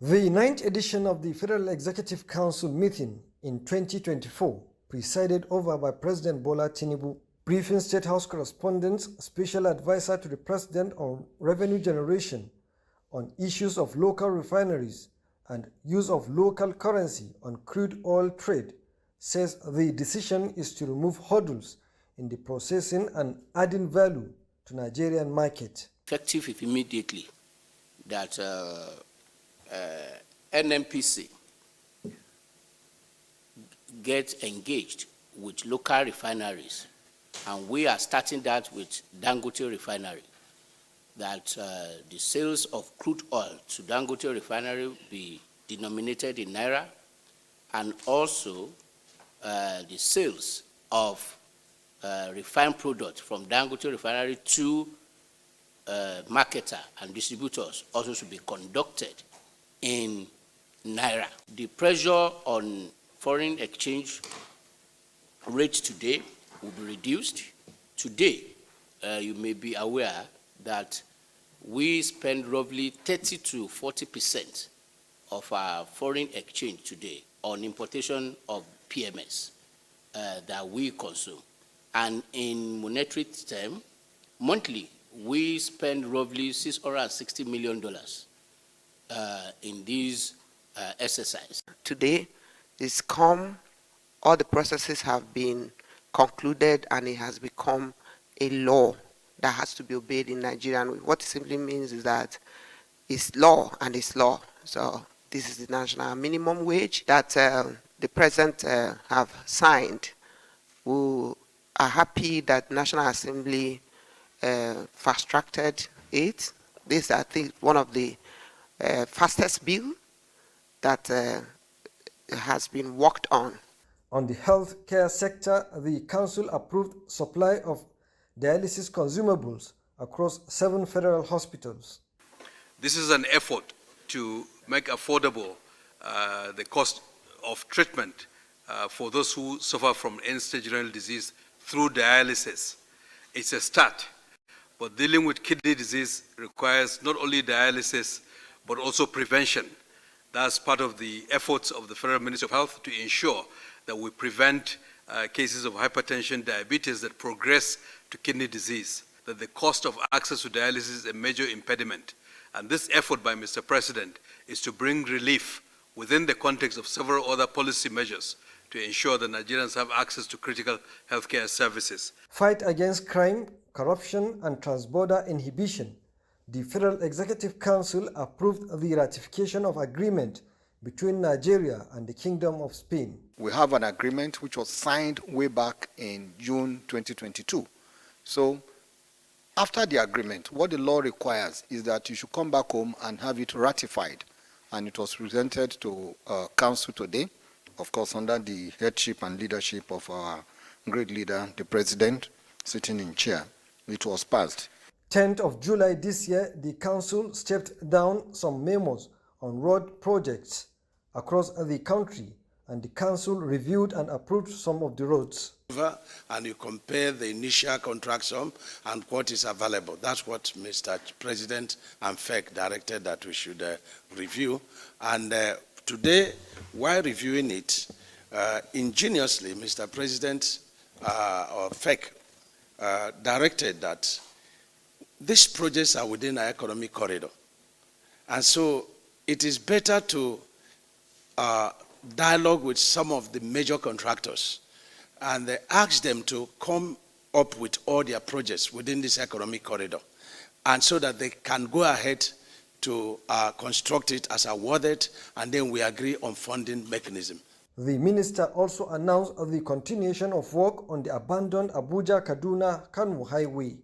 The 9th edition of the Federal Executive Council meeting in 2024, presided over by President Bola Tinubu, briefing State House correspondents, special advisor to the President on revenue generation, on issues of local refineries and use of local currency on crude oil trade, says the decision is to remove hurdles in the processing and adding value to Nigerian market. Effective immediately that NNPC get engaged with local refineries, and we are starting that with Dangote refinery, that the sales of crude oil to Dangote refinery be denominated in Naira, and also the sales of refined products from Dangote refinery to marketer and distributors also should be conducted in Naira. The pressure on foreign exchange rates today will be reduced. Today, you may be aware that we spend roughly 30 to 40% of our foreign exchange today on importation of PMS that we consume. And in monetary terms, monthly, we spend roughly $660 million in this exercise. Today, it's come, all the processes have been concluded, and it has become a law that has to be obeyed in Nigeria. And what it simply means is that it's law and it's law. So this is the national minimum wage that the President have signed. We are happy that National Assembly fast-tracked it. This is, I think, one of the fastest bill that has been worked on. On the healthcare sector, the Council approved supply of dialysis consumables across 7 federal hospitals. This is an effort to make affordable the cost of treatment for those who suffer from end-stage renal disease through dialysis. It's a start, but dealing with kidney disease requires not only dialysis, but also prevention. That's part of the efforts of the Federal Ministry of Health to ensure that we prevent cases of hypertension, diabetes that progress to kidney disease, that the cost of access to dialysis is a major impediment. And this effort by Mr. President is to bring relief within the context of several other policy measures to ensure that Nigerians have access to critical healthcare services. Fight against crime, corruption, and transborder inhibition. The Federal Executive Council approved the ratification of agreement between Nigeria and the Kingdom of Spain. We have an agreement which was signed way back in June 2022. So after the agreement, what the law requires is that you should come back home and have it ratified. And it was presented to Council today, of course, under the headship and leadership of our great leader, the President, sitting in chair. It was passed. 10th of July this year, the Council stepped down some memos on road projects across the country, and the Council reviewed and approved some of the roads. And you compare the initial contract sum and what is available. That's what Mr. President and Fec directed that we should review. And today, while reviewing it, ingeniously, Mr. President or Fec directed that these projects are within our economic corridor. And so it is better to dialogue with some of the major contractors and ask them to come up with all their projects within this economic corridor, and so that they can go ahead to construct it as awarded, and then we agree on funding mechanism. The minister also announced the continuation of work on the abandoned Abuja-Kaduna-Kano highway.